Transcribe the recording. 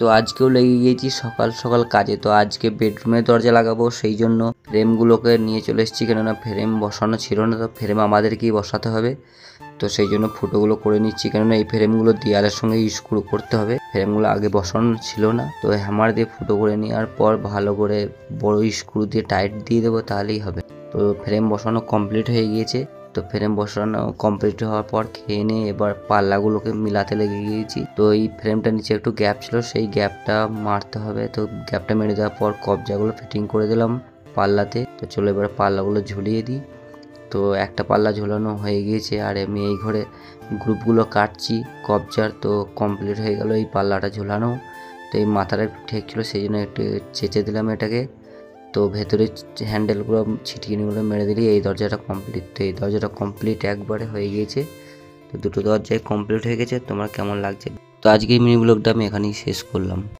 তো আজকেও লেগে গিয়েছি সকাল সকাল কাজে। তো আজকে বেডরুমে দরজা লাগাবো, সেই জন্য ফ্রেমগুলোকে নিয়ে চলে এসেছি, কেননা ফ্রেম বসানো ছিল না, তো ফ্রেম আমাদেরকেই বসাতে হবে। তো সেই জন্য ফুটোগুলো করে নিচ্ছি, কেননা এই ফ্রেমগুলো দেয়ালের সঙ্গে স্ক্রু করতে হবে। ফ্রেমগুলো আগে বসানো ছিল না, তো হ্যামার দিয়ে ফুটো করে নেওয়ার পর ভালো করে বড় স্ক্রু দিয়ে টাইট দিয়ে দেবো, তাহলেই হবে। তো ফ্রেম বসানো কমপ্লিট হয়ে গিয়েছে। তো ফ্রেম বসানো কমপ্লিট হওয়ার পর খেয়ে নিয়ে এবার পাল্লাগুলোকে মিলাতে লেগে গিয়েছি। তো এই ফ্রেমটার নিচে একটু গ্যাপ ছিল, সেই গ্যাপটা মারতে হবে। তো গ্যাপটা মেরে দেওয়ার পর কবজাগুলো ফিটিং করে দিলাম পাল্লাতে। তো চলো এবার পাল্লাগুলো ঝুলিয়ে দিই। তো একটা পাল্লা ঝোলানো হয়ে গিয়েছে, আর আমি এই ঘরে গ্রুপগুলো কাটছি কবজার। তো কমপ্লিট হয়ে গেল এই পাল্লাটা ঝোলানো। তো এই মাথাটা একটু ঠেক ছিল, সেই জন্য একটু চেঁচে দিলাম এটাকে। তো ভেতরে হ্যান্ডেলগুলো ছিটকিনিগুলো মেরে দিলি এই দরজাটা কমপ্লিট। তো এই দরজাটা কমপ্লিট একবারে হয়ে গিয়েছে। তো দুটো দরজায় কমপ্লিট হয়ে গেছে। তোমার কেমন লাগছে? তো আজকে এই মিনি ব্লগটা আমি এখানেই শেষ করলাম।